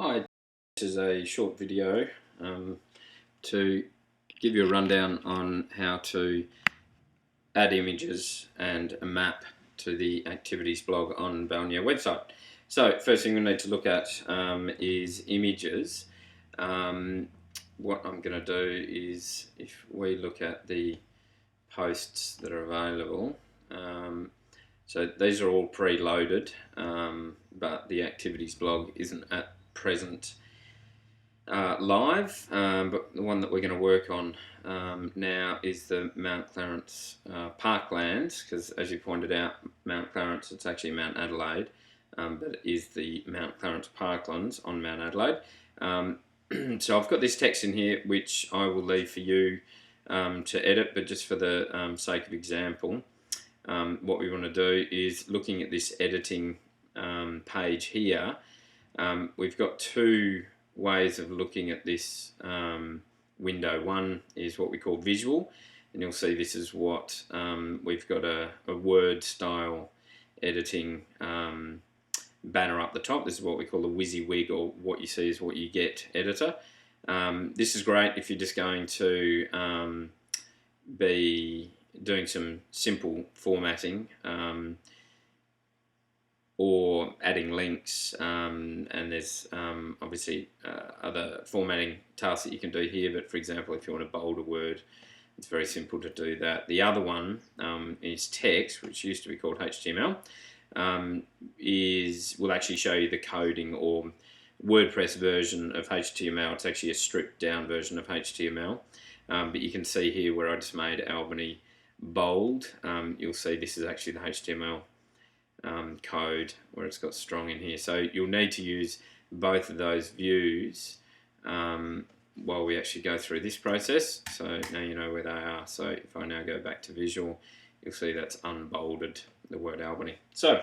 Hi, this is a short video to give you a rundown on how to add images and a map to the activities blog on Balneaire website. So first thing we need to look at is images. What I'm going to do is, if we look at the posts that are available, so these are all pre-loaded, but the activities blog isn't at present live, but the one that we're going to work on now is the Mount Clarence Parklands, because as you pointed out, Mount Clarence, it's actually Mount Adelaide, but it is the Mount Clarence Parklands on Mount Adelaide. So I've got this text in here which I will leave for you to edit, but just for the sake of example, what we want to do is, looking at this editing page here, we've got two ways of looking at this window. One is what we call visual, and you'll see this is what we've got a Word style editing banner up the top. This is what we call the WYSIWYG, or what you see is what you get editor. This is great if you're just going to be doing some simple formatting, or adding links, and there's obviously other formatting tasks that you can do here, but for example, if you want to bold a word, it's very simple to do that. The other one is text, which used to be called HTML, will actually show you the coding or WordPress version of HTML. It's actually a stripped down version of HTML, but you can see here where I just made Albany bold. You'll see this is actually the HTML code where it's got strong in here. So you'll need to use both of those views while we actually go through this process. So now you know where they are. So if I now go back to visual, you'll see that's unbolded the word Albany. So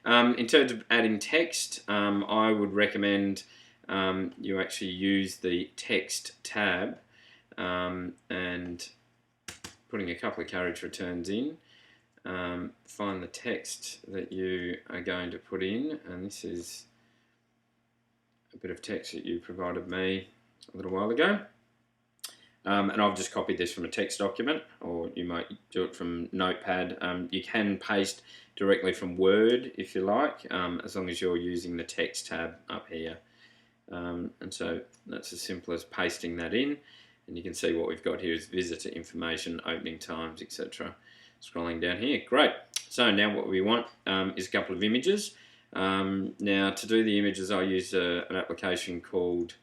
in terms of adding text, I would recommend you actually use the text tab and putting a couple of carriage returns in. Find the text that you are going to put in, and this is a bit of text that you provided me a little while ago, and I've just copied this from a text document, or you might do it from Notepad. You can paste directly from Word if you like, as long as you're using the text tab up here, and so that's as simple as pasting that in, and you can see what we've got here is visitor information, opening times, etc. Scrolling down here, great. So now what we want is a couple of images. Now to do the images, I use an application called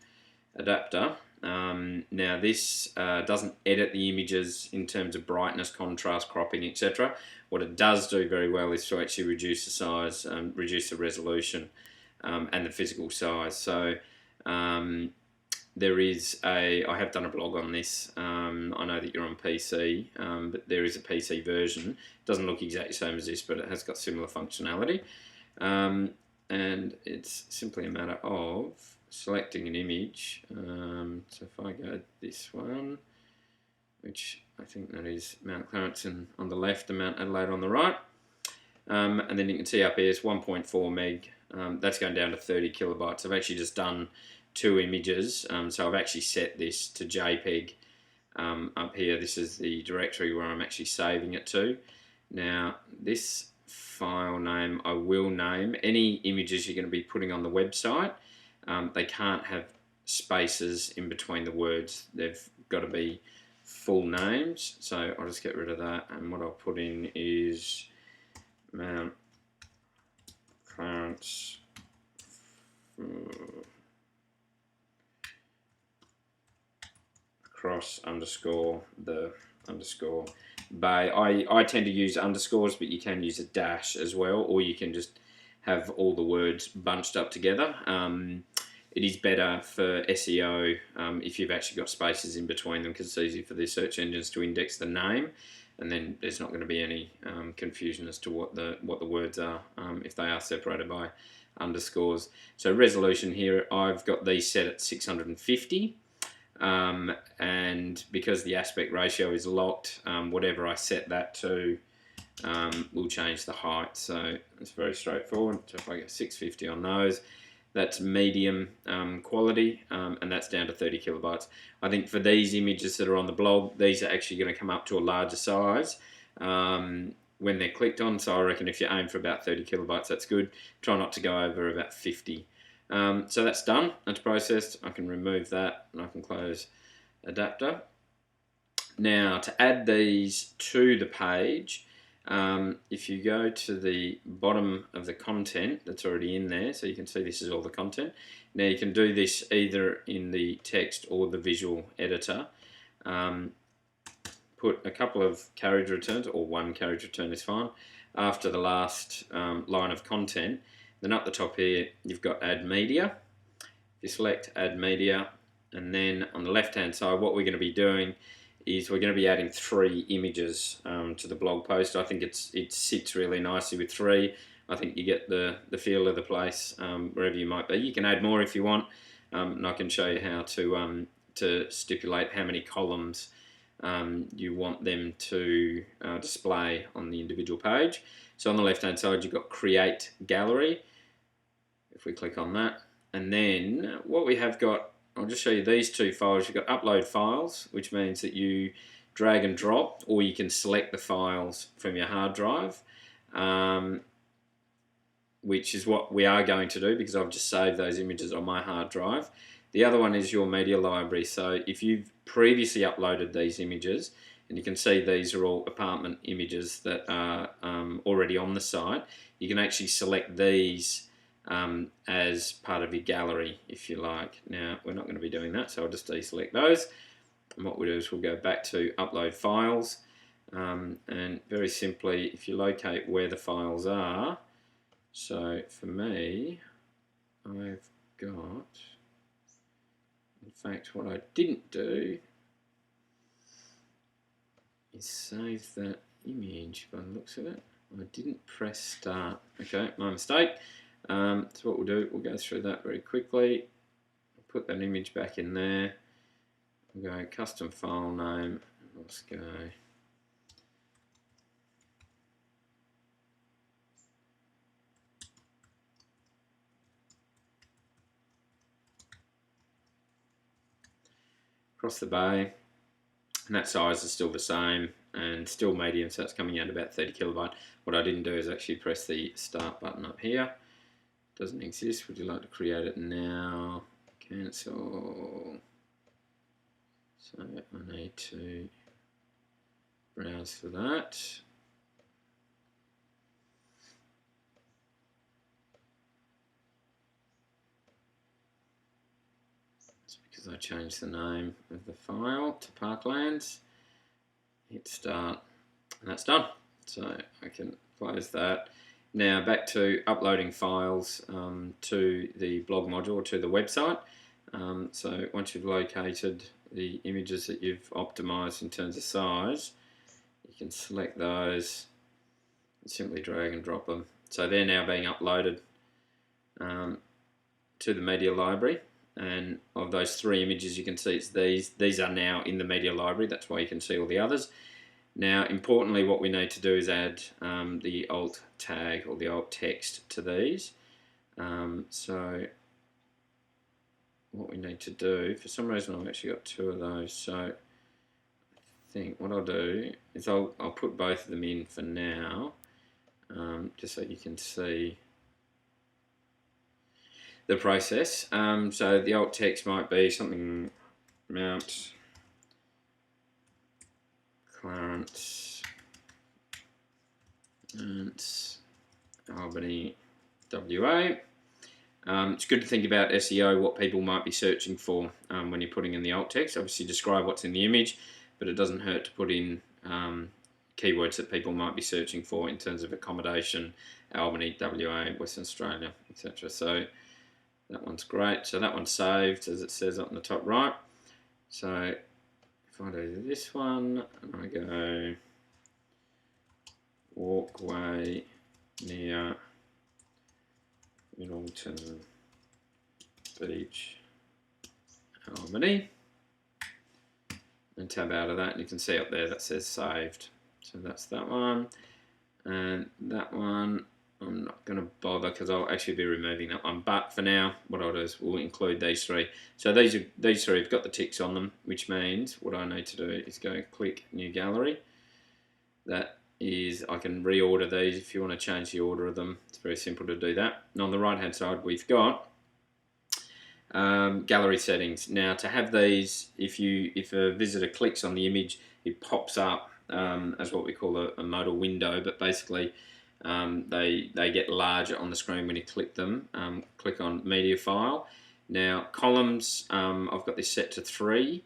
Adapter. Now this doesn't edit the images in terms of brightness, contrast, cropping, etc. What it does do very well is to actually reduce the size, reduce the resolution, and the physical size. So I have done a blog on this. I know that you're on PC, but there is a PC version. It doesn't look exactly the same as this, but it has got similar functionality. And it's simply a matter of selecting an image. So if I go this one, which I think that is Mount Clarence on the left and Mount Adelaide on the right. And then you can see up here it's 1.4 meg. That's going down to 30 kilobytes. I've actually just done two images, so I've actually set this to JPEG up here. This is the directory where I'm actually saving it to. Now this file name I will name. Any images you're going to be putting on the website, they can't have spaces in between the words. They've got to be full names, so I'll just get rid of that, and what I'll put in is Mount Clarence cross underscore the underscore bay. I tend to use underscores, but you can use a dash as well, or you can just have all the words bunched up together. It is better for SEO if you've actually got spaces in between them, because it's easy for the search engines to index the name, and then there's not going to be any confusion as to what the words are if they are separated by underscores. So resolution here, I've got these set at 650. And because the aspect ratio is locked, whatever I set that to will change the height. So it's very straightforward. So if I get 650 on those, That's medium quality, and that's down to 30 kilobytes. I think for these images that are on the blog, these are actually going to come up to a larger size when they're clicked on. So I reckon if you aim for about 30 kilobytes, that's good. Try not to go over about 50. So that's done. That's processed. I can remove that and I can close adapter. Now to add these to the page, if you go to the bottom of the content that's already in there, so you can see this is all the content. Now you can do this either in the text or the visual editor. Put a couple of carriage returns, or one carriage return is fine, after the last line of content. Then up the top here, you've got Add Media. You select Add Media, and then on the left-hand side, what we're going to be doing is we're going to be adding 3 images to the blog post. I think it sits really nicely with 3. I think you get the feel of the place wherever you might be. You can add more if you want, and I can show you how to stipulate how many columns you want them to display on the individual page. So on the left hand side you've got Create Gallery. If we click on that, and then what we have got, I'll just show you these 2 files. You've got Upload Files, which means that you drag and drop, or you can select the files from your hard drive, which is what we are going to do because I've just saved those images on my hard drive. The other one is your media library. So if you've previously uploaded these images, and you can see these are all apartment images that are already on the site, you can actually select these as part of your gallery if you like. Now we're not going to be doing that, so I'll just deselect those, and what we'll do is we'll go back to Upload Files, and very simply, if you locate where the files are, so for me I've got, in fact what I didn't do is save that image by the looks of it. I didn't press start. Okay, my mistake. So what we'll do, we'll go through that very quickly. Put that image back in there. We'll go custom file name. Let's go Across the Bay, and that size is still the same and still medium, so it's coming out about 30 kilobyte. What I didn't do is actually press the start button up here. Doesn't exist. Would you like to create it now? Cancel. So I need to browse for that. It's because I changed the name of the file to Parklands. Hit start, and that's done. So I can close that. Now back to uploading files to the blog module or to the website. So once you've located the images that you've optimized in terms of size, you can select those and simply drag and drop them. So they're now being uploaded to the media library, and of those 3 images you can see it's these are now in the media library. That's why you can see all the others. Now importantly, what we need to do is add the alt tag or the alt text to these. So what we need to do, for some reason I've actually got 2 of those, so I think what I'll do is I'll put both of them in for now, just so you can see the process. So the alt text might be something Mount Clarence and Albany, WA. It's good to think about SEO, what people might be searching for when you're putting in the alt text. Obviously describe what's in the image, but it doesn't hurt to put in keywords that people might be searching for in terms of accommodation, Albany, WA, Western Australia, etc. So that one's great. So that one's saved, as it says up in the top right. So if I do this one, and I go walkway near Middleton Beach, Albany, and tab out of that, and you can see up there that says saved. So that's that one, and that one I'm not going to bother because I'll actually be removing that one. But for now, what I'll do is we'll include these three. So these three have got the ticks on them, which means what I need to do is go click New Gallery. That is, I can reorder these if you want to change the order of them. It's very simple to do that. And on the right hand side, we've got gallery settings. Now to have these, if a visitor clicks on the image, it pops up as what we call a modal window, but basically they get larger on the screen when you click them. Click on media file. Now columns, I've got this set to 3,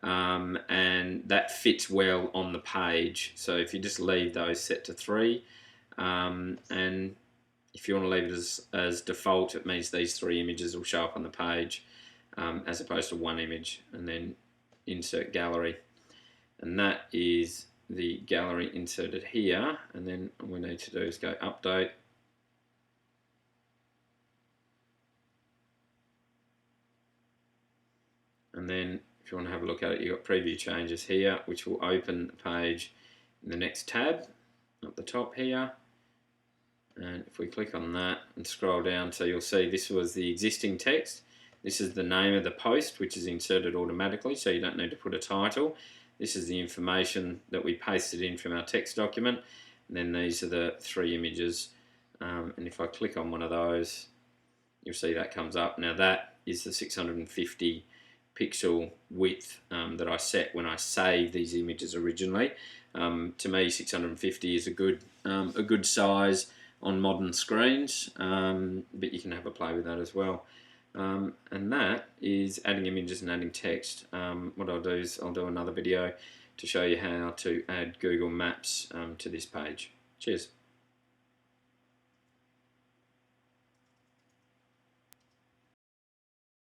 and that fits well on the page. So if you just leave those set to 3, and if you want to leave it as default, it means these 3 images will show up on the page as opposed to 1 image, and then insert gallery. And that is the gallery inserted here, and then all we need to do is go update. And then if you want to have a look at it, you've got preview changes here, which will open the page in the next tab up the top here. And if we click on that and scroll down, so you'll see this was the existing text. This is the name of the post, which is inserted automatically, so you don't need to put a title. This is the information that we pasted in from our text document. And then these are the 3 images. And if I click on one of those, you'll see that comes up. Now that is the 650 pixel width that I set when I saved these images originally. To me, 650 is a good size on modern screens, but you can have a play with that as well. And that is adding images and adding text. What I'll do is I'll do another video to show you how to add Google Maps to this page. Cheers.